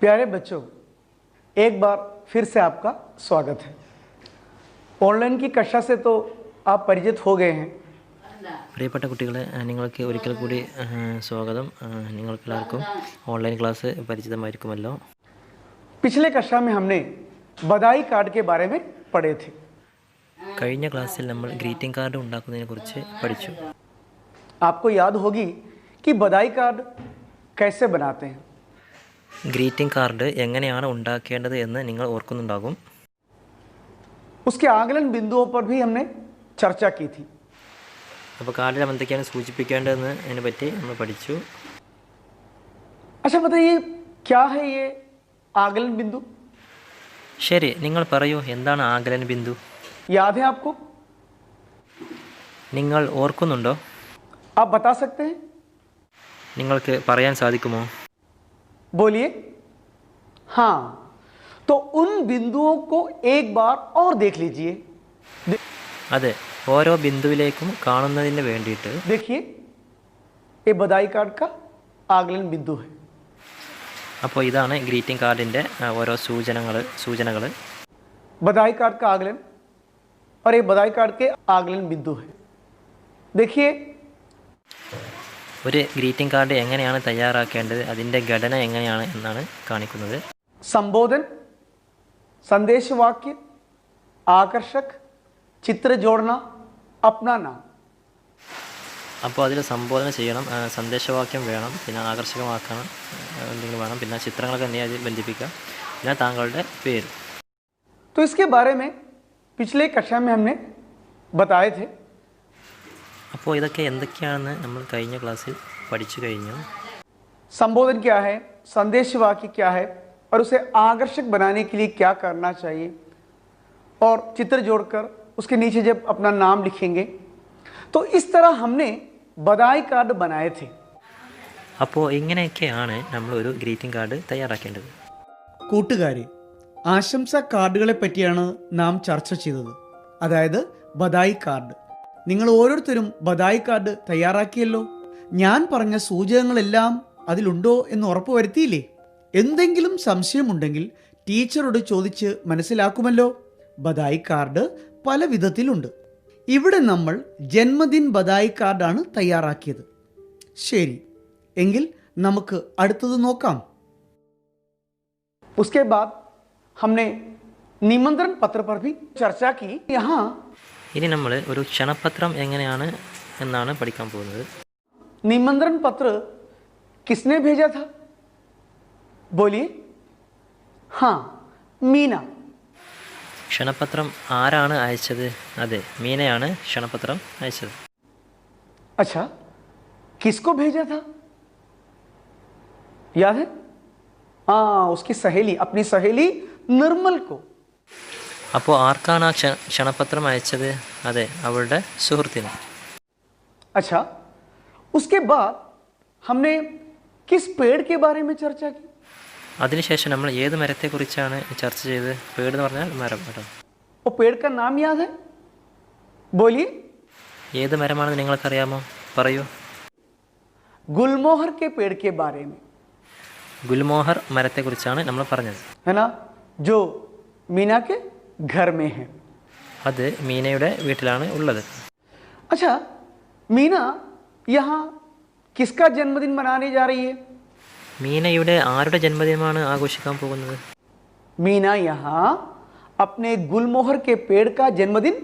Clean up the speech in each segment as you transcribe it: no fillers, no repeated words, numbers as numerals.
प्यारे बच्चों, एक बार फिर से आपका स्वागत है। ഓൺലൈൻ की कक्षा से तो आप परिचित हो गए हैं। പ്രിയപ്പെട്ട കുട്ടികളെ, നിങ്ങൾക്ക് ഒരിക്കൽ കൂടി സ്വാഗതം. നിങ്ങൾക്കെല്ലാവർക്കും ഓൺലൈൻ ക്ലാസ് പരിചിതമായിരിക്കുമല്ലോ. पिछले कक्षा में हमने बधाई कार्ड के बारे में पढ़े थे। കഴിഞ്ഞ ക്ലാസ്സിൽ നമ്മൾ ഗ്രീറ്റിംഗ് കാർഡ് ഉണ്ടാക്കുന്നതിനെക്കുറിച്ച് പഠിച്ചു. आपको याद होगी कि बधाई कार्ड कैसे बनाते हैं। ഗ്രീറ്റിംഗ് കാർഡ് എങ്ങനെയാണ് ഉണ്ടാക്കേണ്ടത് എന്ന് നിങ്ങൾ ഓർക്കുന്നുണ്ടാകും. उसके आकलन बिंदुओं पर भी हमने चर्चा की थी। അപ്പോൾ കാർഡിൽ എന്തൊക്കെയാണ് സൂചിപ്പിക്കേണ്ടതെന്ന് അതിനെപ്പറ്റി നമ്മൾ പഠിച്ചു. अच्छा बताइए, क्या है ये आकलन बिंदु? ശരി, നിങ്ങൾ പറയൂ, എന്താണ് ആകലൻ ബിന്ദു? याद है आपको? നിങ്ങൾ ഓർക്കുന്നുണ്ടോ? आप बता सकते हैं? നിങ്ങൾക്ക് പറയാൻ സാധിക്കുമോ? बोलिए। हाँ, तो उन बिंदुओं को एक बार और देख लीजिए। അതെ, ഓരോ ബിന്ദുവിലേക്കും കാണുന്നതിന് വേണ്ടിയിട്ട് देखिए, ये बधाई कार्ड का आकलन बिंदु है। അപ്പോൾ ഇതാണ് ഗ്രീറ്റിംഗ് കാർഡിൻ്റെ ഓരോ സൂചനകൾ. बधाई कार्ड का आकलन और ये बधाई कार्ड के आकलन बिंदु है। देखिए, ഒരു ഗ്രീറ്റിംഗ് കാർഡ് എങ്ങനെയാണ് തയ്യാറാക്കേണ്ടത്, അതിൻ്റെ ഘടന എങ്ങനെയാണ് എന്നാണ് കാണിക്കുന്നത്. संबोधन, संदेश वाक्य, आकर्षक, चित्र जोड़ना, अपना नाम। അപ്പോൾ അതിൽ സംബോധന ചെയ്യണം, സന്ദേശവാക്യം വേണം, പിന്നെ ആകർഷകമാക്കണം എന്തെങ്കിലും വേണം, പിന്നെ ചിത്രങ്ങളൊക്കെ എന്തെങ്കിലും അതിൽ ബന്ധിപ്പിക്കുക, പിന്നെ താങ്കളുടെ പേര്. तो इसके बारे में पिछले कक्षा में हमने बताए थे। അപ്പോൾ ഇതൊക്കെ എന്തൊക്കെയാണെന്ന് നമ്മൾ കഴിഞ്ഞ ക്ലാസ്സിൽ പഠിച്ചു കഴിഞ്ഞു. संबोधन क्या है, संदेश वाक्य क्या है और उसे आकर्षक बनाने के लिए क्या करना चाहिए, और चित्र जोड़कर उसके नीचे जब अपना नाम लिखेंगे तो इस तरह हमने बधाई कार्ड बनाए थे। അപ്പോൾ ഇങ്ങനെയൊക്കെയാണ് നമ്മൾ ഒരു ഗ്രീറ്റിംഗ് കാർഡ് തയ്യാറാക്കേണ്ടത്. കൂട്ടുകാരെ, ആശംസാ കാർഡുകളെ പറ്റിയാണ് നാം ചർച്ച ചെയ്തത്, അതായത് ബധായി കാർഡ്. നിങ്ങൾ ഓരോരുത്തരും ബധായി കാർഡ് തയ്യാറാക്കിയല്ലോ. ഞാൻ പറഞ്ഞ സൂചകങ്ങളെല്ലാം അതിലുണ്ടോ എന്ന് ഉറപ്പ് വരുത്തിയില്ലേ? എന്തെങ്കിലും സംശയമുണ്ടെങ്കിൽ ടീച്ചറോട് ചോദിച്ച് മനസ്സിലാക്കുമല്ലോ. ബധായി കാർഡ് പല വിധത്തിലുണ്ട്. ഇവിടെ നമ്മൾ ജന്മദിൻ ബധായി കാർഡാണ് തയ്യാറാക്കിയത്. ശരി, എങ്കിൽ നമുക്ക് അടുത്തത് നോക്കാം. उसके बाद हमने निमंत्रण पत्र पर भी चर्चा की। यहाँ ഇനി നമ്മൾ ഒരു ക്ഷണപത്രം എങ്ങനെയാണ് എന്നാണ് പഠിക്കാൻ പോകുന്നത്. निमंत्रण पत्र किसने भेजा था? बोलिए। हाँ, मीना। ക്ഷണപത്രം ആരാണ് അയച്ചത്? അതെ, മീനയാണ് ക്ഷണപത്രം അയച്ചത്. अच्छा, किसको भेजा था? याद है? हाँ, उसकी सहेली, अपनी सहेली निर्मल को। അപ്പോൾ ആർക്കാണ് ആ ക്ഷണപത്രം അയച്ചത്? അതെ, അവളുടെ സുഹൃത്തിന്. अच्छा, उसके बाद हमने किस पेड़ के बारे में चर्चा की? അതിനുശേഷം നമ്മൾ ഏത് മരത്തെക്കുറിച്ചാണ് ചർച്ച ചെയ്തത്? പേട് എന്ന് പറഞ്ഞാൽ മരം കേട്ടോ. वो पेड़ का नाम याद है? बोलिए। ഏത് മരമാണെന്ന് നിങ്ങൾക്കറിയാമോ? പറയൂ. गुलमोहर के पेड़ के बारे में, ഗുൽമോഹർ മരത്തെക്കുറിച്ചാണ് നമ്മൾ പറഞ്ഞത്. है ना, जो मीना के घर में है। അത് മീനയുടെ വീട്ടിലാണ് ഉള്ളത്. अच्छा, मीना यहाँ किसका जन्मदिन मनाने जा रही है? മീനയുടെ ആരുടെ ജന്മദിനമാണ് ആഘോഷിക്കാൻ പോകുന്നത്? मीना यहाँ अपने गुलमोहर के पेड़ का जन्मदिन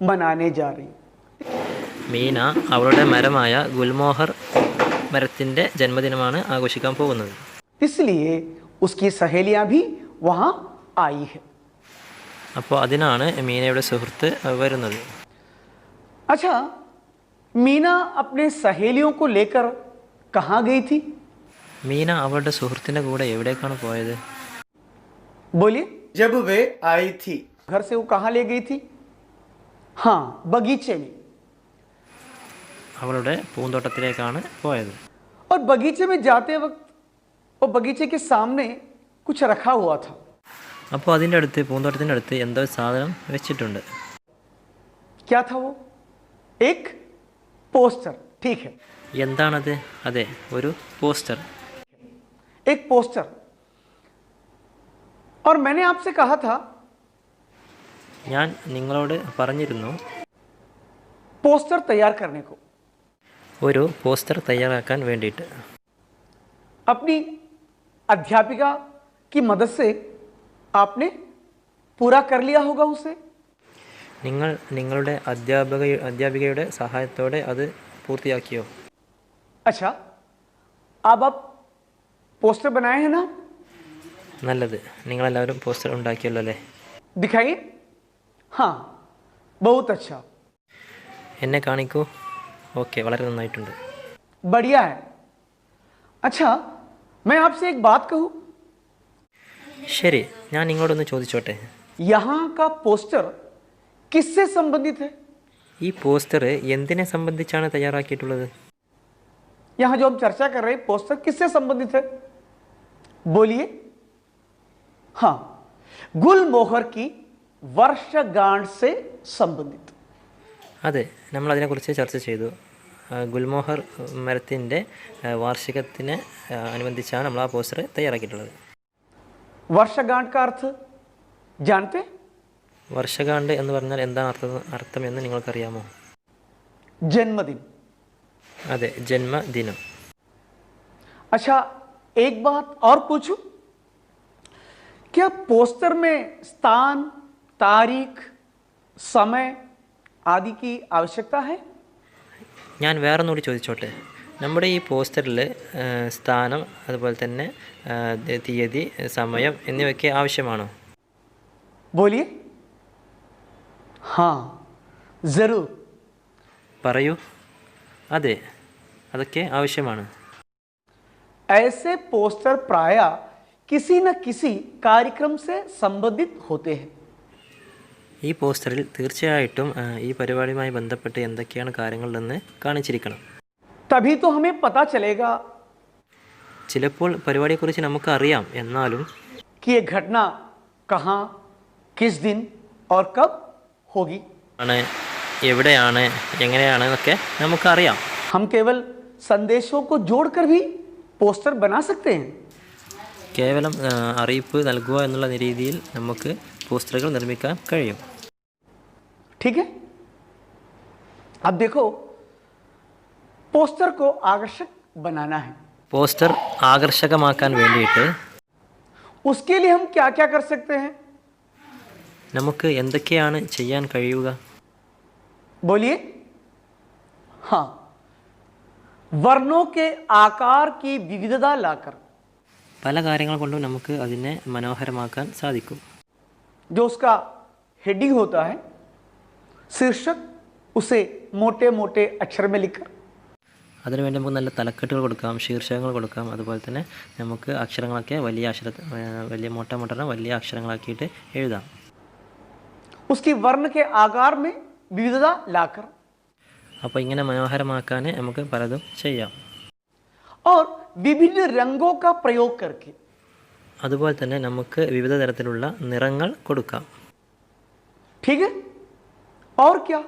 मनाने जा रही है। മീന അവളുടെ മരമായ ഗുൽമോഹർ മരത്തിൻ്റെ ജന്മദിനമാണ് ആഘോഷിക്കാൻ പോകുന്നത്. इसलिए उसकी सहेलियाँ भी वहाँ आई है। അപ്പോൾ അതിനാണ് മീനയുടെ സുഹൃത്ത് വരുന്നത്. अच्छा, मीना अपने सहेलियों को लेकर कहाँ गई थी? മീന അവളുടെ സുഹൃത്തിൻ്റെ കൂടെ എവിടേക്കാണ് പോയത്? बोलिए। जब वे आई थी, घर से वो कहाँ ले गई थी? हाँ, बगीचे में। അവളുടെ പൂന്തോട്ടത്തിലേക്കാണ് പോയത്. और बगीचे में जाते वक्त वो बगीचे के सामने कुछ रखा हुआ था। അപ്പോൾ അതിൻ്റെ അടുത്ത്, പൂന്തോട്ടത്തിൻ്റെ അടുത്ത് എന്തോ സാധനം വെച്ചിട്ടുണ്ട്. क्या था वो? एक पोस्टर। ठीक है, എന്താണത്? അതെ, ഒരു പോസ്റ്റർ. एक पोस्टर और मैंने आपसे कहा था ഞാൻ നിങ്ങളോട് പറഞ്ഞിരുന്നു पोस्टर तैयार करने को। ഒരു പോസ്റ്റർ തയ്യാറാക്കാൻ വേണ്ടിയിട്ട്. अपनी अध्यापिका की मदद से आपने पूरा कर लिया होगा उसे। നിങ്ങൾ നിങ്ങളുടെ അധ്യാപികയുടെ സഹായത്തോടെ അത് പൂർത്തിയാക്കിയോ? अच्छा, अब आप पोस्टर बनाए हैं ना? നല്ലത്. നിങ്ങളെല്ലാവരും പോസ്റ്റർ ഉണ്ടാക്കിയല്ലോ അല്ലേ? दिखाइए। हाँ, बहुत अच्छा, എന്നെ കാണിക്കൂ. ഓക്കെ, വളരെ നന്നായിട്ടുണ്ട്. बढ़िया है। अच्छा, मैं आपसे एक बात कहूँ, ശരി, ഞാൻ നിങ്ങളോടൊന്ന് ചോദിച്ചോട്ടെ. यहाँ का पोस्टर किससे संबंधित है? ഈ പോസ്റ്റർ എന്തിനെ സംബന്ധിച്ചാണ് തയ്യാറാക്കിയിട്ടുള്ളത്? यहाँ जो हम चर्चा कर रहे हैं पोस्टर किससे संबंधित है? बोलिए। हाँ, गुलमोहर की वर्षगांठ से संबंधित। അതെ, നമ്മൾ അതിനെക്കുറിച്ച് ചർച്ച ചെയ്തു. ഗുൽമോഹർ മരത്തിൻ്റെ വാർഷികത്തിന് അനുബന്ധിച്ചാണ് നമ്മൾ ആ പോസ്റ്റർ തയ്യാറാക്കിയിട്ടുള്ളത്. वर्षगांठ का अर्थ जानते? വർഷകാണ്ട് എന്ന് പറഞ്ഞാൽ എന്താണ് അർത്ഥം എന്ന് നിങ്ങൾക്കറിയാമോ? जन्मदिन। അതെ, ജന്മദിനം. अच्छा, एक बात और पूछूं, क्या पोस्टर में स्थान, तारीख, समय आदि की आवश्यकता है? ഞാൻ വേറൊന്നുകൂടി ചോദിച്ചോട്ടെ. നമ്മുടെ ഈ പോസ്റ്ററിൽ സ്ഥാനം, അതുപോലെ തന്നെ തീയതി, സമയം എന്നിവയൊക്കെ ആവശ്യമാണോ? बोलिए। हाँ, जरूर। പറയൂ. അതെ, അതൊക്കെ ആവശ്യമാണ്. ऐसे पोस्टर प्राय किसी न किसी कार्यक्रम से संबंधित होते हैं। ഈ പോസ്റ്ററിൽ തീർച്ചയായിട്ടും ഈ പരിപാടിയുമായി ബന്ധപ്പെട്ട് എന്തൊക്കെയാണ് കാര്യങ്ങളെന്ന് കാണിച്ചിരിക്കണം. तभी तो हमें पता चलेगा ചിലപ്പോൾ പരിപാടിയെക്കുറിച്ച് നമുക്ക് അറിയാം, എന്നാലും कि ये घटना कहाँ, किस दिन और कब होगी। ആണ് എവിടെയാണ്, എങ്ങനെയാണ് എന്നൊക്കെ നമുക്കറിയാം. हम केवल संदेशों को जोड़कर भी पोस्टर बना सकते हैं। കേവലം അറിയിപ്പ് നൽകുക എന്നുള്ള രീതിയിൽ നമുക്ക് പോസ്റ്ററുകൾ നിർമ്മിക്കാൻ കഴിയും. ठीक है, अब देखो, पोस्टर को आकर्षक बनाना है। പോസ്റ്റർ ആകർഷകമാക്കാൻ വേണ്ടിയിട്ട് उसके लिए हम क्या क्या कर सकते हैं? നമുക്ക് എന്തൊക്കെയാണ് ചെയ്യാൻ കഴിയുക? बोलिए। हाँ, वर्णों के आकार की विविधता लाकर, പല കാര്യങ്ങൾ കൊണ്ടും നമുക്ക് അതിനെ മനോഹരമാക്കാൻ സാധിക്കും. जो उसका हेडिंग होता है, शीर्षक, उसे मोटे मोटे अक्षर में लिखकर, അതിനുവേണ്ടി നമുക്ക് നല്ല തലക്കെട്ടുകൾ കൊടുക്കാം, ശീർഷകങ്ങൾ കൊടുക്കാം. അതുപോലെ തന്നെ നമുക്ക് അക്ഷരങ്ങളൊക്കെ വലിയ വലിയ അക്ഷരങ്ങളാക്കിയിട്ട് എഴുതാം. उसकी वर्ण के आकार में विविधता लाकर, അപ്പോൾ ഇങ്ങനെ മനോഹരമാക്കാൻ നമുക്ക് പലതും ചെയ്യാം. और विभिन्न रंगों का प्रयोग करके, അതുപോലെ തന്നെ നമുക്ക് വിവിധ തരത്തിലുള്ള നിറങ്ങൾ കൊടുക്കാം. ठीक है, और क्या?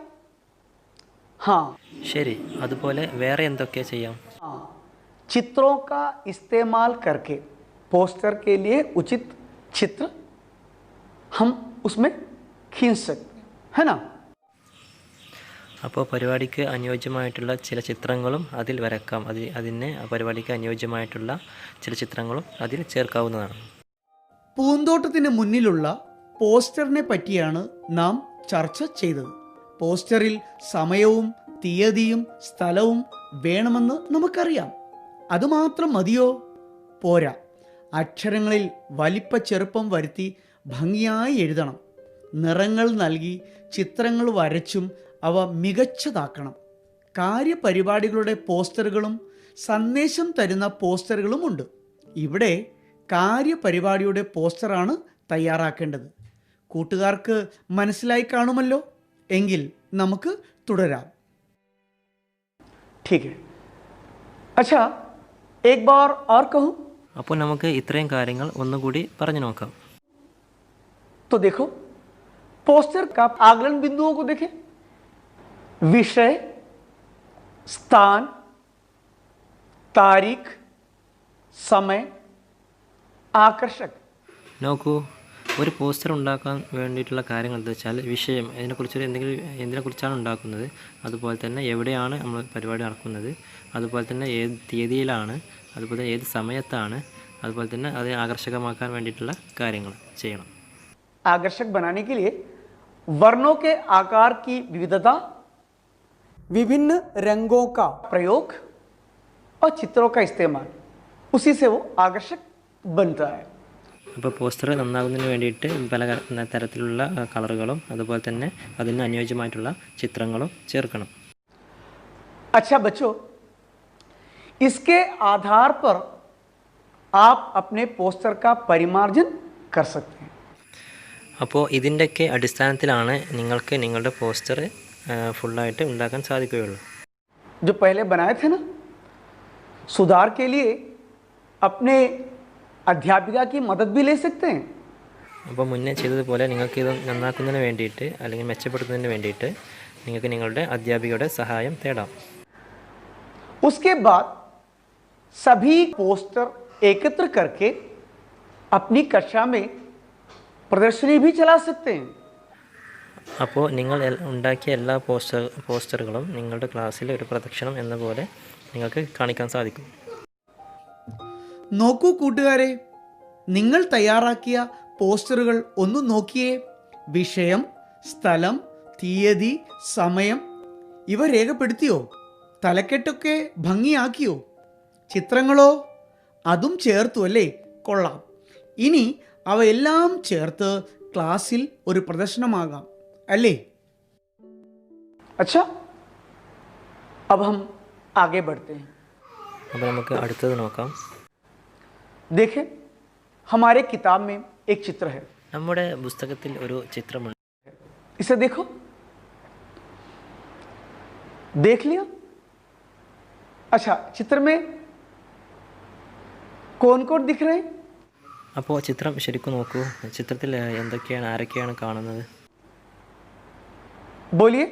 हाँ, ശരി, അതുപോലെ വേറെ എന്തൊക്കെ ചെയ്യാം? हाँ, चित्रों का इस्तेमाल करके पोस्टर के लिए उचित चित्र हम उसमें खींच सकते हैं, है ना? അപ്പോൾ പരിപാടിക്ക് അനുയോജ്യമായിട്ടുള്ള ചില ചിത്രങ്ങളും അതിൽ വരക്കാം. അതിന് പരിപാടിക്ക് അനുയോജ്യമായിട്ടുള്ള ചില ചിത്രങ്ങളും അതിൽ ചേർക്കാവുന്നതാണ്. പൂന്തോട്ടത്തിന് മുന്നിലുള്ള പോസ്റ്ററിനെ പറ്റിയാണ് നാം ചർച്ച ചെയ്തത്. പോസ്റ്ററിൽ സമയവും തീയതിയും സ്ഥലവും വേണമെന്ന് നമുക്കറിയാം. അതുമാത്രം മതിയോ? പോരാ, അക്ഷരങ്ങളിൽ വലിപ്പ ചെറുപ്പം വരുത്തി ഭംഗിയായി എഴുതണം. നിറങ്ങൾ നൽകി ചിത്രങ്ങൾ വരച്ചും അവ മികച്ചതാക്കണം. കാര്യപരിപാടികളുടെ പോസ്റ്ററുകളും സന്ദേശം തരുന്ന പോസ്റ്ററുകളുമുണ്ട്. ഇവിടെ കാര്യപരിപാടിയുടെ പോസ്റ്ററാണ് തയ്യാറാക്കേണ്ടത്. കൂട്ടുകാർക്ക് മനസ്സിലായി കാണുമല്ലോ. എങ്കിൽ നമുക്ക് തുടരാം. ठीक है, अच्छा, एक बार और कहूं? അപ്പോൾ നമുക്ക് ഇത്രയും കാര്യങ്ങൾ ഒന്നുകൂടി പറഞ്ഞു നോക്കാം. तो देखो, पोस्टर का आकलन बिंदुओं को देखें. विषय, स्थान, तारीख, समय, आकर्षक. നോക്കൂ, ഒരു പോസ്റ്റർ ഉണ്ടാക്കാൻ വേണ്ടിയിട്ടുള്ള കാര്യങ്ങൾ എന്താ വെച്ചാൽ വിഷയം, എന്തിനെക്കുറിച്ചാണ് ഉണ്ടാക്കുന്നത്, അതുപോലെ തന്നെ എവിടെയാണ് നമ്മൾ പരിപാടി നടക്കുന്നത്, അതുപോലെ തന്നെ ഏത് തീയതിയിലാണ്, അതുപോലെ തന്നെ ഏത് സമയത്താണ്, അതുപോലെ തന്നെ അതിനെ ആകർഷകമാക്കാൻ വേണ്ടിയിട്ടുള്ള കാര്യങ്ങൾ ചെയ്യണം. आकर्षक बनाने के लिए वर्णों के आकार की विविधता, विभिन्न रंगों का प्रयोग और चित्रों का इस्तेमाल, उसी से वो आकर्षक बनता है. അപ്പോൾ പോസ്റ്റർ നന്നാകുന്നതിന് വേണ്ടിയിട്ട് പല തരത്തിലുള്ള കളറുകളും അതുപോലെ തന്നെ അതിന് അനുയോജ്യമായിട്ടുള്ള ചിത്രങ്ങളും ചേർക്കണം. अच्छा बच्चों, इसके आधार पर आप अपने पोस्टर का परिमार्जन कर सकते हैं. അപ്പോൾ ഇതിൻ്റെയൊക്കെ അടിസ്ഥാനത്തിലാണ് നിങ്ങൾക്ക് നിങ്ങളുടെ പോസ്റ്റർ ഫുള്ളായിട്ട് ഉണ്ടാക്കാൻ സാധിക്കുകയുള്ളൂ. जो पहले बनाए थे ना, सुधार के लिए अपने अध्यापिका की मदद भी ले सकते हैं. അപ്പോൾ മുന്നേ ചെയ്തതുപോലെ നിങ്ങൾക്ക് ഇത് നന്നാക്കുന്നതിന് വേണ്ടിയിട്ട് അല്ലെങ്കിൽ മെച്ചപ്പെടുത്തുന്നതിന് വേണ്ടിയിട്ട് നിങ്ങൾക്ക് നിങ്ങളുടെ അധ്യാപികയുടെ സഹായം തേടാം. उसके बाद सभी पोस्टर एकत्र करके अपनी कक्षा में प्रदर्शनी भी चला सकते हैं. അപ്പോൾ നിങ്ങൾ ഉണ്ടാക്കിയ എല്ലാ പോസ്റ്ററുകളും നിങ്ങളുടെ ക്ലാസ്സിൽ ഒരു പ്രദക്ഷിണം എന്ന പോലെ നിങ്ങൾക്ക് കാണിക്കാൻ സാധിക്കും. നോക്കൂ കൂട്ടുകാരെ, നിങ്ങൾ തയ്യാറാക്കിയ പോസ്റ്ററുകൾ ഒന്ന് നോക്കിയേ. വിഷയം, സ്ഥലം, തീയതി, സമയം ഇവ രേഖപ്പെടുത്തിയോ? തലക്കെട്ടൊക്കെ ഭംഗിയാക്കിയോ? ചിത്രങ്ങളോ? അതും ചേർത്തു അല്ലേ? കൊള്ളാം. ഇനി അവയെല്ലാം ചേർത്ത് ക്ലാസ്സിൽ ഒരു പ്രദർശനമാകാം അല്ലേ? अच्छा, अब हम आगे बढ़ते हैं. അപ്പോൾ നമുക്ക് അടുത്തത് നോക്കാം. देखें, हमारे किताब में एक चित्र है. നമ്മുടെ പുസ്തകത്തിൽ ഒരു ചിത്രമുണ്ട്. इसे देखो. देख लिया? अच्छा, चित्र में कौन कौन दिख रहे हैं? അപ്പോൾ ചിത്രം ശരിക്കും നോക്കൂ. ചിത്രത്തിൽ ആരൊക്കെയാണ് കാണുന്നത്? बोलिए.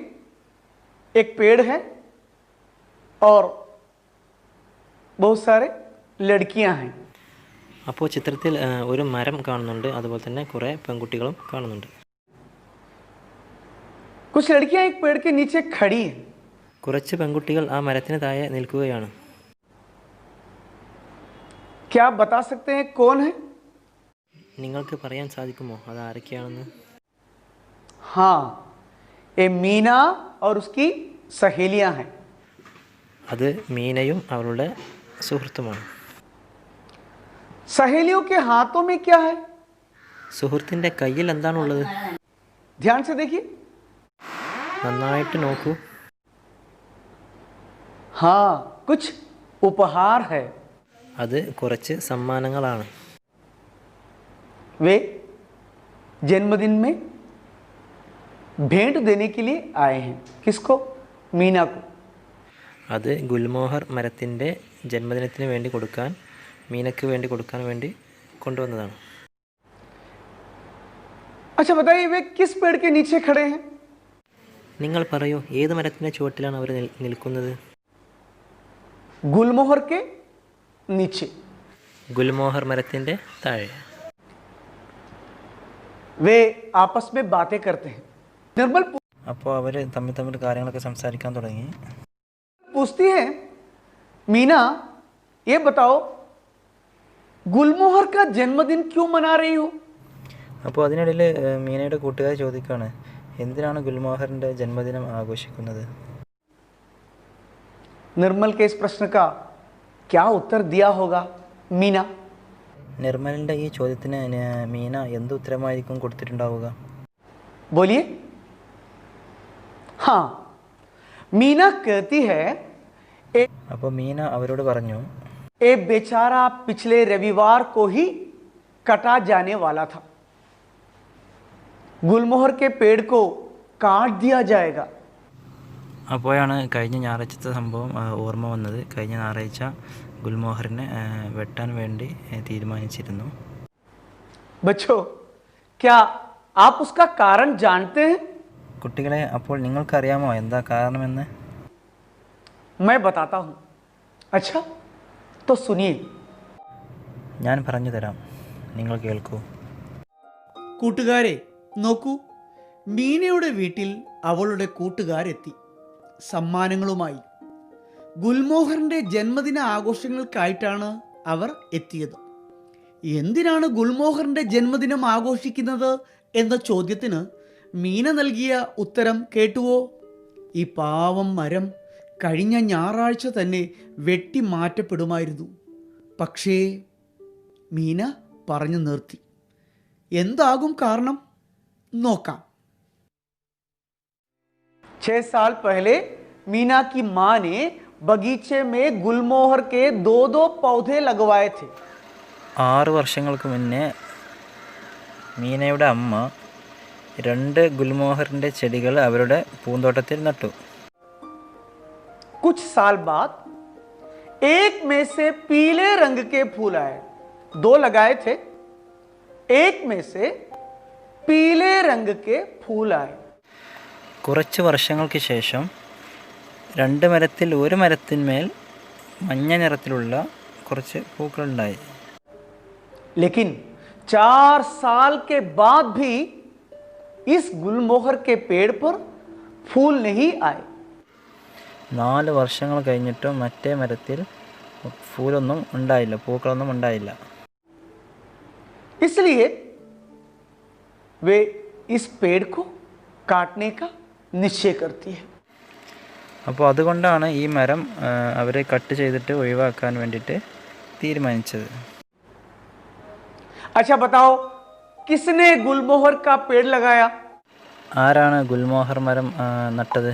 एक पेड़ है और बहुत सारे लड़कियां हैं. അപ്പോൾ ചിത്രത്തിൽ ഒരു മരം കാണുന്നുണ്ട്, അതുപോലെ തന്നെ കുറേ പെൺകുട്ടികളും കാണുന്നുണ്ട്. कुछ लड़कियां एक पेड़ के नीचे खड़ी हैं. കുറച്ച് പെൺകുട്ടികൾ ആ മരത്തിന് താഴെ നിൽക്കുകയാണ്. क्या आप बता सकते हैं कौन है? നിങ്ങൾക്ക് പറയാൻ സാധിക്കുമോ അത് ആരൊക്കെയാണെന്ന്? हाँ, ये मीना और उसकी सहेलियां हैं. അത് മീനയും അവളുടെ സുഹൃത്തുമാണ്. सहेलियों के हाथों में क्या है? സുഹൃത്തിൻ്റെ കയ്യിൽ എന്താണുള്ളത്? ध्यान से देखिए. നന്നായിട്ട് നോക്കൂ. हाँ, कुछ उपहार है. അത് കുറച്ച് സമ്മാനങ്ങളാണ്. वे जन्मदिन में भेंट देने के लिए आए हैं. किसको? मीना को. അത് ഗുൽമോഹർ മരത്തിൻ്റെ ജന്മദിനത്തിന് വേണ്ടി കൊടുക്കാൻ, മീനയ്ക്ക് വേണ്ടി കൊടുക്കാൻ വേണ്ടി കൊണ്ടുവന്നതാണ്. अच्छा बताइए, वे किस पेड़ के नीचे खड़े हैं? നിങ്ങൾ പറയൂ, ഏത് മരത്തിൻ്റെ ചുവട്ടിലാണ് അവർ നിൽക്കുന്നത്? गुलमोहर के नीचे. ഗുൽമോഹർ മരത്തിൻ്റെ താഴെ. वे आपस में बातें करते हैं. निर्मल അപ്പോൾ അവർ തമ്മിൽ കാര്യങ്ങളൊക്കെ സംസാരിക്കാൻ തുടങ്ങി. पूछती है, मीना ये बताओ, गुलमोहर का जन्मदिन क्यों मना रही हो? അപ്പോൾ അതിനിടയിൽ മീനയുടെ കൂട്ടുകാർ ചോദിക്കുകയാണ്, എന്തിനാണ് ഗുൽമോഹറിൻ്റെ ജന്മദിനം ആഘോഷിക്കുന്നത്? निर्मल के इस प्रश्न का क्या उत्तर दिया होगा मीना? നിർമ്മലിൻ്റെ ഈ ചോദ്യത്തിന് മീന എന്ത് ഉത്തരമായിരിക്കും കൊടുത്തിട്ടുണ്ടാവുക? बोलिए. हाँ, मीना कहती है, അപ്പോൾ മീന അവരോട് പറഞ്ഞു, ए बेचारा पिछले रविवार को ही कटा जाने वाला था. गुलमोहर के पेड़ को काट दिया जाएगा. അപ്പോഴാണ് കഴിഞ്ഞ ഞായറാഴ്ചത്തെ സംഭവം ഓർമ്മ വന്നത്. കഴിഞ്ഞ ഞായറാഴ്ച ഗുൽമോഹറിനെ വെട്ടാൻ വേണ്ടി തീരുമാനിച്ചിരുന്നു. बच्चों, क्या आप उसका कारण जानते हैं? കുട്ടികളെ, അപ്പോൾ നിങ്ങൾക്കറിയാമോ എന്താ കാരണമെന്ന്? मैं बताता हूँ. अच्छा, तो सुनिए. ഞാൻ പറഞ്ഞു തരാം, നിങ്ങൾ കേൾക്കൂ. കൂട്ടുകാരെ നോക്കൂ, മീനയുടെ വീട്ടിൽ അവളുടെ കൂട്ടുകാരെത്തി സമ്മാനങ്ങളുമായി. ഗുൽമോഹറിന്റെ ജന്മദിന ആഘോഷങ്ങൾക്കായിട്ടാണ് അവർ എത്തിയത്. എന്തിനാണ് ഗുൽമോഹറിന്റെ ജന്മദിനം ആഘോഷിക്കുന്നത് എന്ന ചോദ്യത്തിന് മീന നൽകിയ ഉത്തരം കേട്ടുവോ? ഈ പാവം മരം കഴിഞ്ഞ ഞായറാഴ്ച തന്നെ വെട്ടി മാറ്റപ്പെടുമായിരുന്നു. പക്ഷേ മീന പറഞ്ഞു നിർത്തി. എന്താകും കാരണം? നോക്കാം. 6 साल पहले मीना की मां ने बगीचे में गुलमोहर के 2 पौधे लगवाए थे. 6 വർഷങ്ങൾക്ക് മുന്നേ മീനയുടെ അമ്മ 2 ഗുൽമോഹറിൻ്റെ ചെടികൾ അവരുടെ പൂന്തോട്ടത്തിൽ നട്ടു. कुछ साल बाद एक में से पीले रंग के फूल आए. 2 लगाए थे, एक में से पीले रंग के फूल आए. കുറച്ച് വർഷങ്ങൾക്ക് ശേഷം 2 മരത്തിൽ ഒരു മരത്തിന്മേൽ മഞ്ഞ നിറത്തിലുള്ള കുറച്ച് പൂക്കളുണ്ടായി. लेकिन 4 साल के बाद भी इस गुलमोहर के पेड़ पर फूल नहीं आए. 4 വർഷങ്ങൾ കഴിഞ്ഞിട്ടും മറ്റേ മരത്തിൽ ഫൂലൊന്നും ഉണ്ടായില്ല, പൂക്കളൊന്നും ഉണ്ടായില്ല. इसलिए वे इस पेड़ को काटने का निश्चय करती है. അപ്പോൾ അതുകൊണ്ടാണ് ഈ മരം അവരെ കട്ട് ചെയ്തിട്ട് ഒഴിവാക്കാൻ വേണ്ടിയിട്ട് തീരുമാനിച്ചത്. अच्छा बताओ, किसने गुलमोहर का पेड़ लगाया? ആരാണ് ഗുൽമോഹർ മരം നട്ടത്?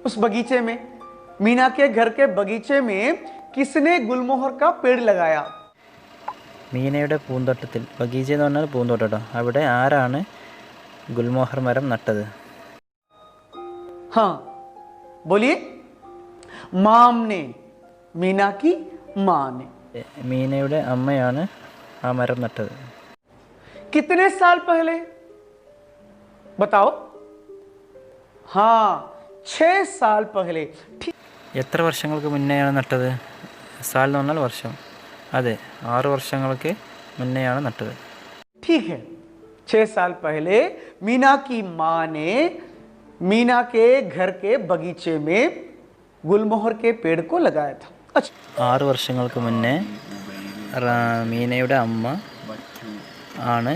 उस बगीचे में, मीना के घर के बगीचे में किसने गुलमोहर का पेड़ लगाया? മീനയുടെ പൂന്തോട്ടത്തിൽ, ബഗീച്ച എന്ന് പറഞ്ഞാൽ പൂന്തോട്ടം, അവിടെ ആരാണ് ഗുൽമോഹർ മരം നട്ടത്? हाँ बोलिए. माम ने, मीना की मां ने. മീനയുടെ അമ്മയാണ് ആ മരം നട്ടത്. कितने साल पहले बताओ? हाँ 6 साल पहले. എത്ര വർഷങ്ങൾക്ക് മുന്നെയാണ് നട്ടത്? സാൽ എന്ന് പറഞ്ഞാൽ വർഷം. അതെ, 6 വർഷങ്ങൾക്ക് മുന്നെയാണ് നട്ടത്. ठीक है, 6 साल पहले मीना की मां ने मीना के घर के बगीचे में गुलमोहर के पेड़ को लगाया था. अच्छा, 6 വർഷങ്ങൾക്ക് മുന്നേ മീനയുടെ അമ്മ ആണ്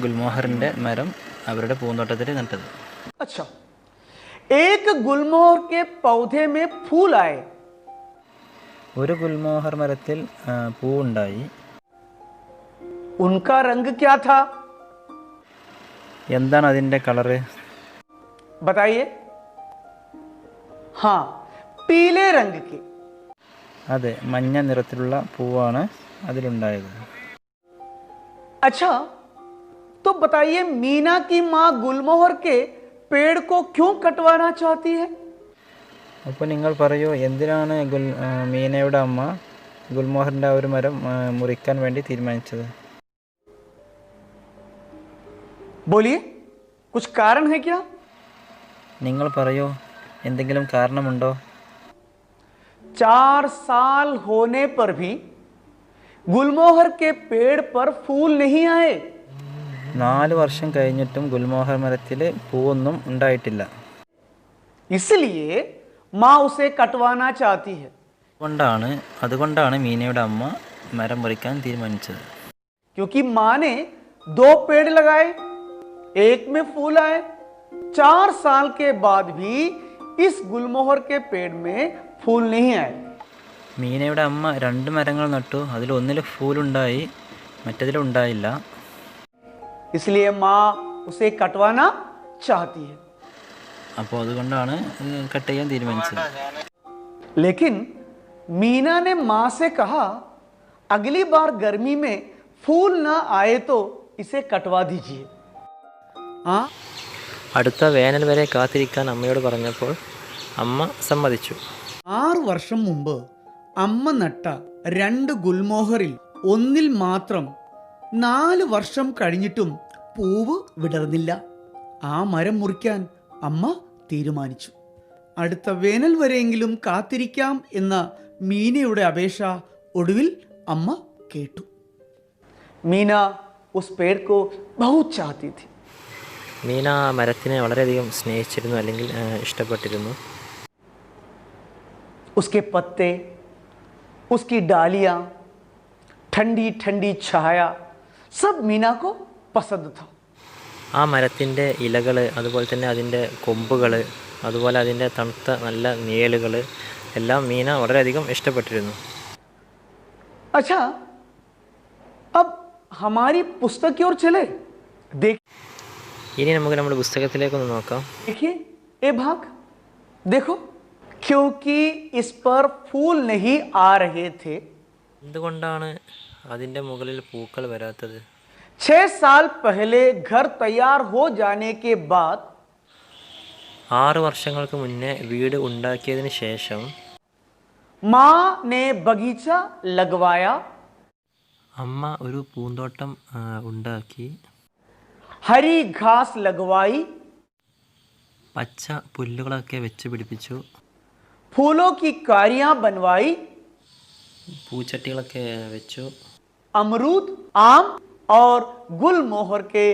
ഗുൽമോഹറിൻ്റെ മരം അവരുടെ പൂന്തോട്ടത്തിൽ നട്ടത്. अच्छा, एक गुलमोहर के पौधे में फूल आए. ഒരു ഗുൽമോഹർ മരത്തിൽ പൂവുണ്ടായി. उनका रंग क्या था? എന്താണ് അതിൻ്റെ കളറ്? बताइए. हाँ, पीले रंग के. അതെ, മഞ്ഞ നിറത്തിലുള്ള പൂവാണ് അതിലുണ്ടായത്. अच्छा, तो बताइए मीना की मां गुलमोहर के पेड़ को क्यों कटवाना चाहती है? അപ്പോൾ നിങ്ങൾ പറയൂ, എന്തിനാണ് മീനയുടെ അമ്മ ഗുൽമോഹറിൻ്റെ ആ ഒരു മരം മുറിക്കാൻ വേണ്ടി തീരുമാനിച്ചത്? बोलिए, कुछ कारण है क्या? നിങ്ങൾ പറയൂ, എന്തെങ്കിലും കാരണമുണ്ടോ? 4 साल होने पर भी गुलमोहर के पेड़ पर फूल नहीं आए. 4 വർഷം കഴിഞ്ഞിട്ടും ഗുൽമോഹർ മരത്തിൽ പൂവൊന്നും ഉണ്ടായിട്ടില്ല. इसलिए माँ उसे कटवाना चाहती है. അതുകൊണ്ടാണ് മീനയുടെ അമ്മ മരം മുറിക്കാൻ തീരുമാനിച്ചത്. क्योंकि माँ ने 2 पेड़ लगाए, एक में फूल आए. 4 साल के बाद भी इस गुलमोहर के पेड़ में फूल नहीं आए. മീനയുടെ അമ്മ 2 മരങ്ങൾ നട്ടു, അതിൽ ഒന്നിൽ ഫൂലുണ്ടായി, മറ്റതിലുണ്ടായില്ല. इसलिए माँ उसे कटवाना चाहती है. അപ്പോൾ അതുകൊണ്ടാണ് കട്ട് ചെയ്യാൻ തീരുമാനിച്ചത്. लेकिन मीना ने माँ से कहा, अगली बार गर्मी में फूल ना आए तो इसे कटवा दीजिए. അടുത്ത വേനൽ വരെ കാത്തിരിക്കാൻ അമ്മയോട് പറഞ്ഞപ്പോൾ അമ്മ സമ്മതിച്ചു. 6 വർഷം മുമ്പ് അമ്മ നട്ട 2 ഗുൽമോഹറിൽ ഒന്നിൽ മാത്രം 4 വർഷം കഴിഞ്ഞിട്ടും പൂവ് വിടർന്നില്ല. ആ മരം മുറിക്കാൻ അമ്മ തീരുമാനിച്ചു. അടുത്ത വേനൽ വരെയെങ്കിലും കാത്തിരിക്കാം എന്ന മീനയുടെ അപേക്ഷ ഒടുവിൽ അമ്മ കേട്ടു. मीना उस पेड़ को बहुत चाहती थी. മീന ആ മരത്തിനെ വളരെയധികം സ്നേഹിച്ചിരുന്നു, അല്ലെങ്കിൽ ഇഷ്ടപ്പെട്ടിരുന്നു. उसके पत्ते, उसकी डालियां, ठंडी ठंडी छाया सब मीना को पसंद था. ആ മരത്തിൻ്റെ ഇലകൾ, അതുപോലെ തന്നെ അതിൻ്റെ കൊമ്പുകൾ, അതുപോലെ അതിൻ്റെ തണുത്ത നല്ല നിഴലുകൾ എല്ലാം മീന വളരെയധികം ഇഷ്ടപ്പെട്ടിരുന്നു. अच्छा, अब हमारी पुस्तक की ओर चले. ഇനി നമുക്ക് നമ്മുടെ പുസ്തകത്തിലേക്കൊന്ന് നോക്കാം. देखिए ये भाग देखो, क्योंकि इस पर फूल नहीं आ रहे थे. എന്തുകൊണ്ടാണ് അതിൻ്റെ മുകളിൽ പൂക്കൾ വരാത്തത്? 6 साल पहले घर तैयार हो जाने के बाद 6 വർഷങ്ങൾക്ക് മുന്നേ വീട് ഉണ്ടാക്കിയതിന് ശേഷം माँ ने बगीचा लगवाया. അമ്മ ഒരു പൂന്തോട്ടം ഉണ്ടാക്കി. हरी घास लगवाई. പച്ച പുല്ലുകളൊക്കെ വെച്ച് പിടിപ്പിച്ചു. फूलों की कारियां बनवाई. പൂച്ചട്ടികളൊക്കെ വെച്ചു. अमरूद, आम और गुलमोहर के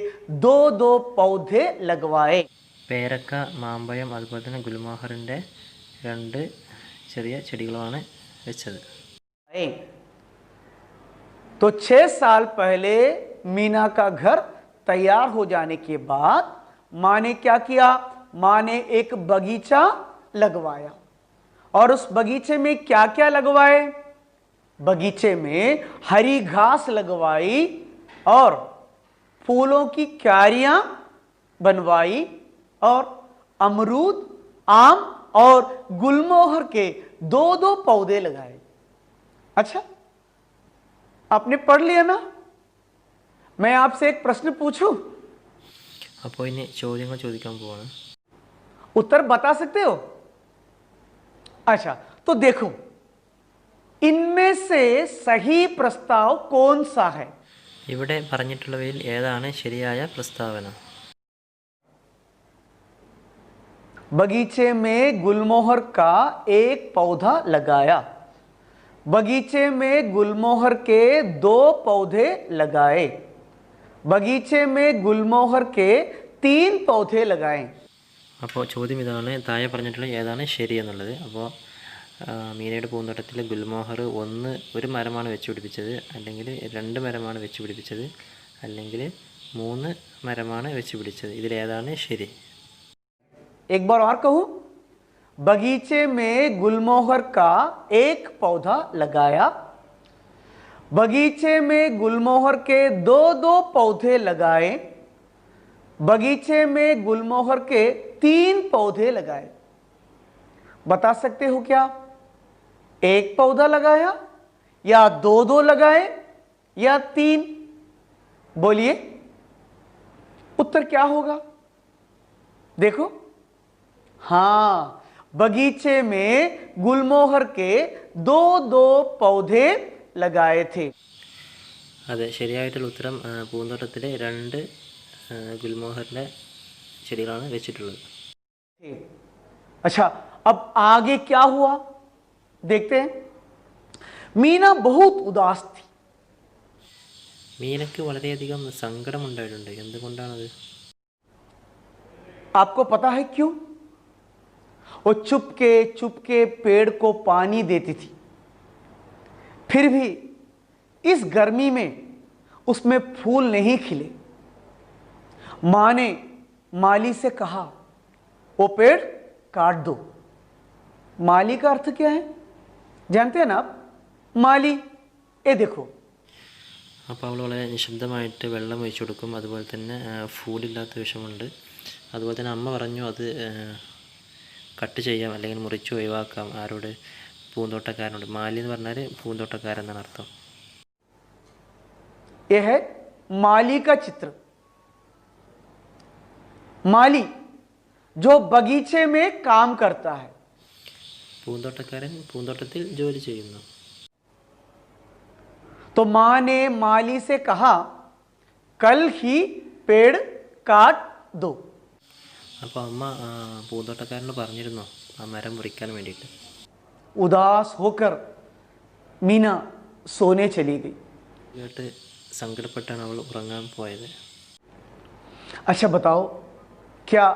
2-2 पौधे लगवाए. പേരക്ക, മാമ്പഴം, അതുപോലെ തന്നെ ഗുൽമോഹറിൻ്റെ 2 ചെറിയ ചെടികളാണ് വെച്ചത്. तो 6 साल पहले मीना का घर तैयार हो जाने के बाद माँ ने क्या किया? माँ ने एक बगीचा लगवाया. और उस बगीचे में क्या क्या लगवाए? बगीचे में हरी घास लगवाई और फूलों की क्यारियां बनवाई और अमरूद, आम और गुलमोहर के 2-2 पौधे लगाए. अच्छा, आपने पढ़ लिया ना? मैं आपसे एक प्रश्न पूछूं? അപ്പോൾ ഇനി ചോദ്യങ്ങൾ ചോദിക്കാൻ പോവാണ്. उत्तर बता सकते हो? अच्छा, तो देखो, इनमें से सही प्रस्ताव कौन सा है? ഇവിടെ പറഞ്ഞിട്ടുള്ളവയിൽ ഏതാണ് ശരിയായ പ്രസ്താവന? बगीचे में गुलमोहर का एक पौधा लगाया. बगीचे में गुलमोहर के 2 पौधे लगाए. बगीचे में गुलमोहर के 3 पौधे लगाए. അപ്പോൾ ചോദ്യം ഇതാണ്, താഴെ പറഞ്ഞിട്ടുള്ള ഏതാണ് ശരി എന്നുള്ളത്. അപ്പോൾ മീനയുടെ പൂന്തോട്ടത്തിൽ ഗുൽമോഹർ ഒരു മരമാണ് വെച്ച് പിടിപ്പിച്ചത്, അല്ലെങ്കിൽ 2 മരമാണ് വെച്ച് പിടിപ്പിച്ചത്, അല്ലെങ്കിൽ 3 മരമാണ് വെച്ച് പിടിച്ചത്. ഇതിലേതാണ് ശരി? एक बार और कहूं, बगीचे में गुलमोहर का एक पौधा लगाया. बगीचे में गुलमोहर के 2-2 पौधे लगाए. बगीचे में गुलमोहर के 3 पौधे लगाए. बता सकते हो क्या? एक पौधा लगाया या 2-2 लगाए या 3? बोलिए, उत्तर क्या होगा? देखो, हाँ, बगीचे में गुलमोहर के 2-2 पौधे लगाए थे. അതെ, ശരിയായിട്ടുള്ള ഉത്തരം പൂന്തോട്ടത്തിൽ 2 ഗുൽമോഹറിൻ്റെ ചെടികളാണ് വെച്ചിട്ടുള്ളത്. अच्छा, अब आगे क्या हुआ देखते हैं. मीना बहुत उदास थी. മീനക്ക് വളരെയധികം സങ്കടമുണ്ടായിട്ടുണ്ട്. എന്തുകൊണ്ടാണത്? आपको पता है क्यों? वो चुपके चुपके पेड़ को पानी देती थी. फिर भी इस गर्मी में उसमें फूल नहीं खिले. मां ने माली से कहा, वो पेड़ काट दो. माली का अर्थ क्या है जानते हैं ना आप? माली, ये देखो. അപ്പോൾ അവൾ വളരെ നിശബ്ദമായിട്ട് വെള്ളം ഒഴിച്ചു കൊടുക്കും. അതുപോലെ തന്നെ ഫൂഡില്ലാത്ത വിഷമുണ്ട്. അതുപോലെ തന്നെ അമ്മ പറഞ്ഞു അത് കട്ട് ചെയ്യാം, അല്ലെങ്കിൽ മുറിച്ച് ഒഴിവാക്കാം. ആരോട്? പൂന്തോട്ടക്കാരനോട്. മാലി എന്ന് പറഞ്ഞാൽ പൂന്തോട്ടക്കാരൻ എന്നാണ് അർത്ഥം. यह है माली का चित्र. माली जो बगीचे में काम करता है. പൂന്തോട്ടക്കാരൻ പൂന്തോട്ടത്തിൽ ജോലി ചെയ്യുന്നു. तो मां ने माली से कहा, कल ही पेड़ काट दो. അപ്പോൾ അമ്മ പൂന്തോട്ടക്കാരനോട് പറഞ്ഞിരുന്നു ആ മരം മുറിക്കാൻ വേണ്ടിയിട്ട്. उदास होकर मीना सोने चली गई. കേട്ട് സങ്കടപ്പെട്ടാണ് അവൾ ഉറങ്ങാൻ പോയത്. अच्छा बताओ, क्या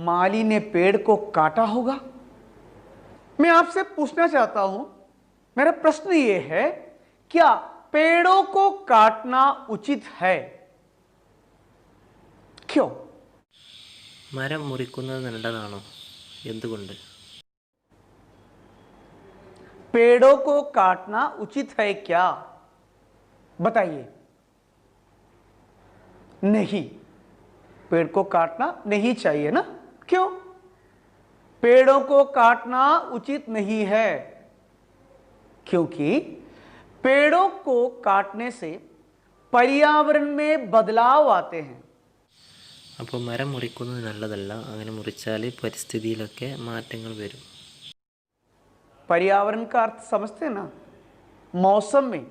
माली ने पेड़ को काटा होगा? मैं आपसे पूछना चाहता हूं, मेरा प्रश्न ये है, क्या पेड़ों को काटना उचित है? क्यों? മരം മുറിക്കുന്നത് നല്ലതാണോ? എന്തുകൊണ്ട്? पेड़ों को काटना उचित है क्या? बताइए. नहीं, पेड़ को काटना नहीं चाहिए ना. क्यों? पेड़ों को काटना उचित नहीं है क्योंकि पेड़ों को काटने से पर्यावरण में बदलाव आते हैं. അപ്പോൾ മരം മുറിക്കുന്നത് നല്ലതല്ല. അങ്ങനെ മുറിച്ചാൽ പരിസ്ഥിതിയിലൊക്കെ മാറ്റങ്ങൾ വരും. पर्यावरण का अर्थ समझते हैं ना? मौसम में,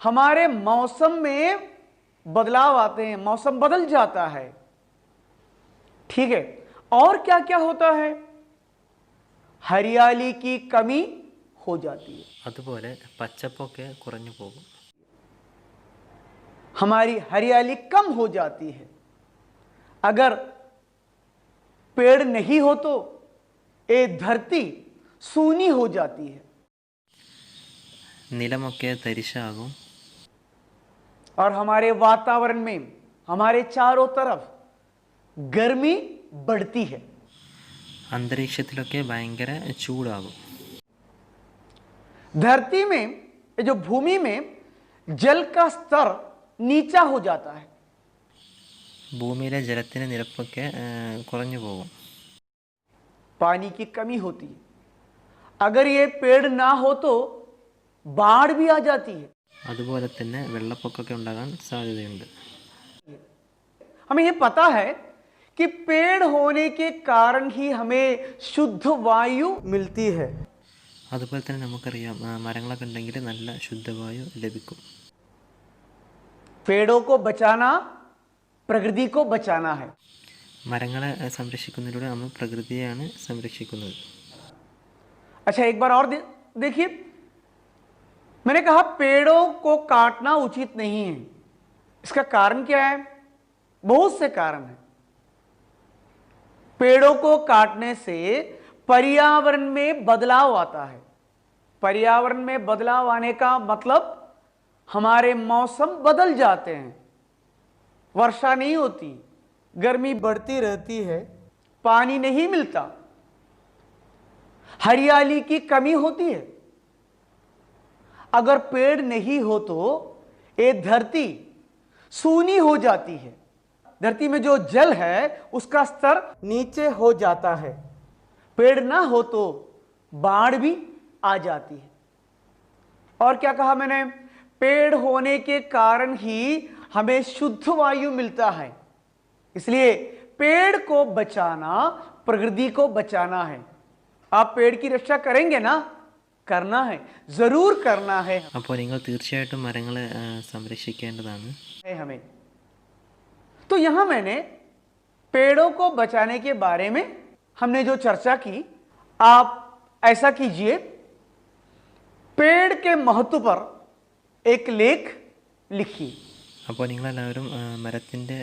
हमारे मौसम में बदलाव आते हैं, मौसम बदल जाता है. ठीक है. और क्या क्या होता है? हरियाली की कमी हो जाती है. അതുപോലെ പച്ചപ്പൊക്കെ കുറഞ്ഞു പോകും. हमारी हरियाली कम हो जाती है. अगर पेड़ नहीं हो तो ये धरती सूनी हो जाती है. നിലമൊക്കെ തരിശാകും. और हमारे वातावरण में, हमारे चारों तरफ गर्मी बढ़ती है. അന്തരീക്ഷത്തിലൊക്കെ ഭയങ്കര ചൂടാകും. धरती में, जो भूमि में जल का स्तर नीचा हो जाता है. ഭൂമിയിലെ ജലത്തിൻ്റെ നിരപ്പൊക്കെ കുറഞ്ഞു പോകും. पानी की कमी होती है. अगर ये पेड़ ना हो तो बाढ़ भी आ जाती है. അതുപോലെ തന്നെ വെള്ളപ്പൊക്കമൊക്കെ ഉണ്ടാകാൻ സാധ്യതയുണ്ട്. हमें ये पता है कि पेड़ होने के कारण ही हमें शुद्ध वायु मिलती है. അതുപോലെ തന്നെ നമുക്കറിയാം മരങ്ങളൊക്കെ ഉണ്ടെങ്കിൽ നല്ല ശുദ്ധവായു ലഭിക്കും. पेड़ों को बचाना प्रकृति को बचाना है. മരങ്ങളെ സംരക്ഷിക്കുന്നതിലൂടെ നമ്മൾ പ്രകൃതിയെയാണ് സംരക്ഷിക്കുന്നത്. अच्छा, एक बार और देखिए, मैंने कहा पेड़ों को काटना उचित नहीं है. इसका कारण क्या है? बहुत से कारण हैं. पेड़ों को काटने से पर्यावरण में बदलाव आता है. पर्यावरण में बदलाव आने का मतलब हमारे मौसम बदल जाते हैं. वर्षा नहीं होती, गर्मी बढ़ती रहती है, पानी नहीं मिलता, हरियाली की कमी होती है. अगर पेड़ नहीं हो तो ये धरती सूनी हो जाती है. धरती में जो जल है उसका स्तर नीचे हो जाता है. पेड़ ना हो तो बाढ़ भी आ जाती है. और क्या कहा मैंने? पेड़ होने के कारण ही हमें शुद्ध वायु मिलता है. इसलिए पेड़ को बचाना प्रकृति को बचाना है. आप पेड़ की रक्षा करेंगे ना? करना है, जरूर करना है. അപ്പോൾ നിങ്ങൾ തീർച്ചയായിട്ടും മരങ്ങളെ സംരക്ഷിക്കേണ്ടതാണ്. हमें तो यहां मैंने पेड़ों को बचाने के बारे में हमने जो चर्चा की, आप ऐसा कीजिए, पेड़ के महत्व पर एक लेख लिखिए. അപ്പോൾ നിങ്ങളെല്ലാവരും മരത്തിൻ്റെ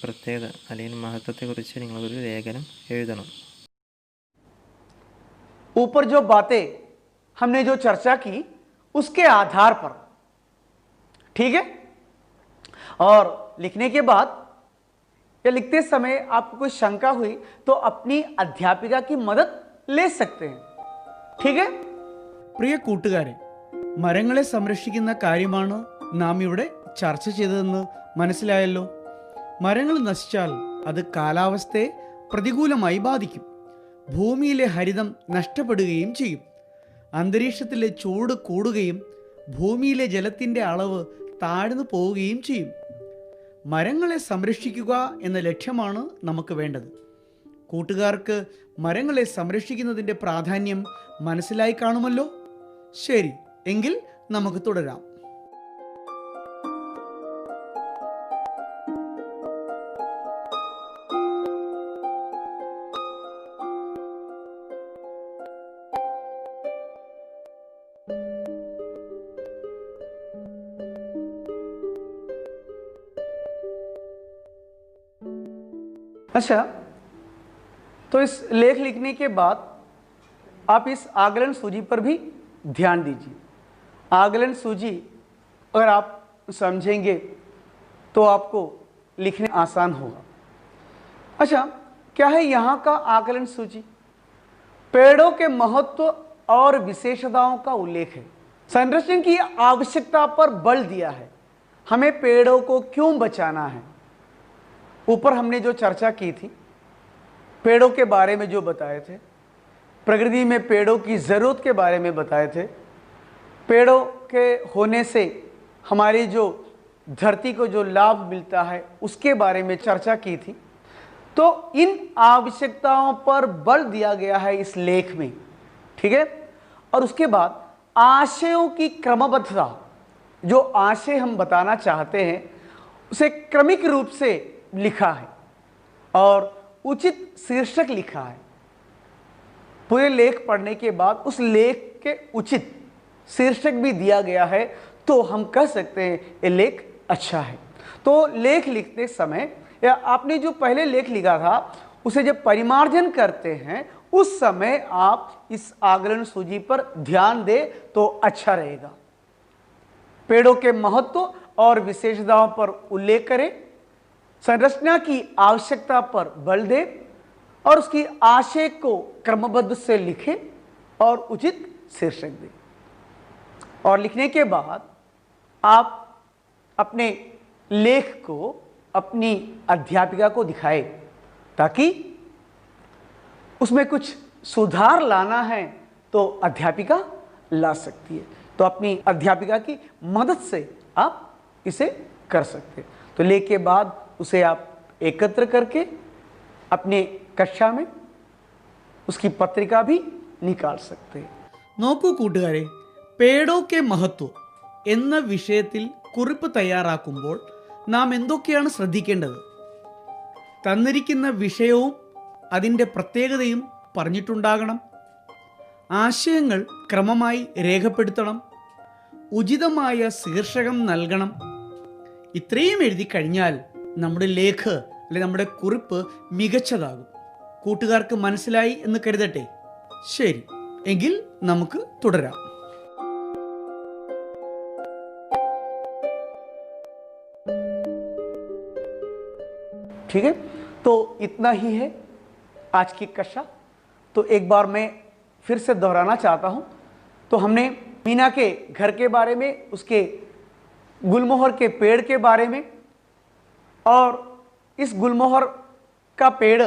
പ്രത്യേകത അല്ലെങ്കിൽ മഹത്വത്തെക്കുറിച്ച് നിങ്ങളൊരു ലേഖനം എഴുതണം. ऊपर जो बातें हमने जो चर्चा की उसके आधार पर, ठीक है? और लिखने के बाद या लिखते समय आपको कोई शंका हुई तो अपनी अध्यापिका की मदद ले सकते हैं. ठीक है? പ്രിയ കൂട്ടുകാരെ, മരങ്ങളെ സംരക്ഷിക്കുന്ന കാര്യമാണ് നാം ഇവിടെ ചർച്ച ചെയ്തതെന്ന് മനസ്സിലായല്ലോ. മരങ്ങൾ നശിച്ചാൽ അത് കാലാവസ്ഥയെ പ്രതികൂലമായി ബാധിക്കും. ഭൂമിയിലെ ഹരിതം നഷ്ടപ്പെടുകയും ചെയ്യും. അന്തരീക്ഷത്തിലെ ചൂട് കൂടുകയും ഭൂമിയിലെ ജലത്തിൻ്റെ അളവ് താഴ്ന്നു പോവുകയും ചെയ്യും. മരങ്ങളെ സംരക്ഷിക്കുക എന്ന ലക്ഷ്യമാണ് നമുക്ക് വേണ്ടത്. കൂട്ടുകാർക്ക് മരങ്ങളെ സംരക്ഷിക്കുന്നതിൻ്റെ പ്രാധാന്യം മനസ്സിലായി കാണുമല്ലോ. ശരി, എങ്കിൽ നമുക്ക് തുടരാം. अच्छा, तो इस लेख लिखने के बाद आप इस आकलन सूची पर भी ध्यान दीजिए। आकलन सूची अगर आप समझेंगे तो आपको लिखने आसान होगा। अच्छा, क्या है यहाँ का आकलन सूची? पेड़ों के महत्व और विशेषताओं का उल्लेख है। संरक्षण की आवश्यकता पर बल दिया है। हमें पेड़ों को क्यों बचाना है? ऊपर हमने जो चर्चा की थी, पेड़ों के बारे में जो बताए थे, प्रकृति में पेड़ों की ज़रूरत के बारे में बताए थे, पेड़ों के होने से हमारी जो धरती को जो लाभ मिलता है उसके बारे में चर्चा की थी। तो इन आवश्यकताओं पर बल दिया गया है इस लेख में, ठीक है। और उसके बाद आशयों की क्रमबद्धता, जो आशय हम बताना चाहते हैं उसे क्रमिक रूप से लिखा है और उचित शीर्षक लिखा है। पूरे लेख पढ़ने के बाद उस लेख के उचित शीर्षक भी दिया गया है, तो हम कह सकते हैं ये लेख अच्छा है। तो लेख लिखते समय या आपने जो पहले लेख लिखा था उसे जब परिमार्जन करते हैं उस समय आप इस आकलन सूची पर ध्यान दें तो अच्छा रहेगा। पेड़ों के महत्व और विशेषताओं पर उल्लेख करें, संरचना की आवश्यकता पर बल दें और उसकी आशय को क्रमबद्ध से लिखें और उचित शीर्षक दें। और लिखने के बाद आप अपने लेख को अपनी अध्यापिका को दिखाएं ताकि उसमें कुछ सुधार लाना है तो अध्यापिका ला सकती है। तो अपनी अध्यापिका की मदद से आप इसे कर सकते हैं। तो लेख के बाद उसे आप एकत्र करके अपने कक्षा में उसकी पत्रिका भी निकाल सकते हैं। നോക്കൂ കൂട്ടുകാരെ, പേടോക്കെ മഹത്വം എന്ന വിഷയത്തിൽ കുറിപ്പ് തയ്യാറാക്കുമ്പോൾ നാം എന്തൊക്കെയാണ് ശ്രദ്ധിക്കേണ്ടത്? തന്നിരിക്കുന്ന വിഷയവും അതിൻ്റെ പ്രത്യേകതയും പറഞ്ഞിട്ടുണ്ടാകണം. ആശയങ്ങൾ ക്രമമായി രേഖപ്പെടുത്തണം. ഉചിതമായ ശീർഷകം നൽകണം. ഇത്രയും എഴുതി കഴിഞ്ഞാൽ നമ്മുടെ ലേഖ് അല്ലെങ്കിൽ നമ്മുടെ കുറിപ്പ് മികച്ചതാകും. കൂട്ടുകാർക്ക് മനസ്സിലായി എന്ന് കരുതട്ടെ. ശരി, എങ്കിൽ നമുക്ക് തുടരാം. ठीक है, तो इतना ही है आज की कक्षा। तो एक बार मैं फिर से दोहराना चाहता हूँ। तो हमने मीना के घर के बारे में, उसके गुलमोहर के पेड़ के बारे में, और इस गुलमोहर का पेड़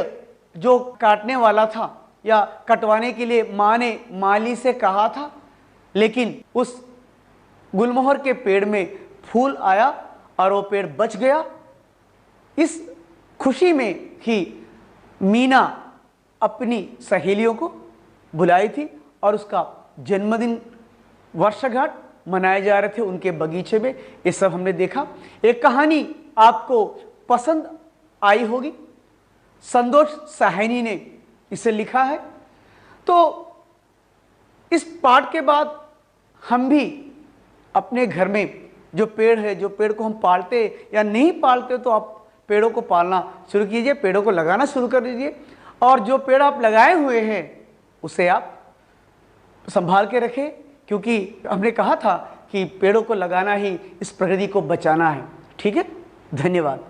जो काटने वाला था या कटवाने के लिए माँ ने माली से कहा था, लेकिन उस गुलमोहर के पेड़ में फूल आया और वो पेड़ बच गया। इस खुशी में ही मीना अपनी सहेलियों को बुलाई थी और उसका जन्मदिन वर्षगांठ मनाए जा रहे थे उनके बगीचे में। ये सब हमने देखा। एक कहानी आपको पसंद आई होगी। संतोष साहनी ने इसे लिखा है। तो इस पाठ के बाद हम भी अपने घर में जो पेड़ है, जो पेड़ को हम पालते या नहीं पालते, तो आप पेड़ों को पालना शुरू कीजिए, पेड़ों को लगाना शुरू कर दीजिए। और जो पेड़ आप लगाए हुए हैं उसे आप संभाल के रखें, क्योंकि हमने कहा था कि पेड़ों को लगाना ही इस प्रकृति को बचाना है। ठीक है, धन्यवाद।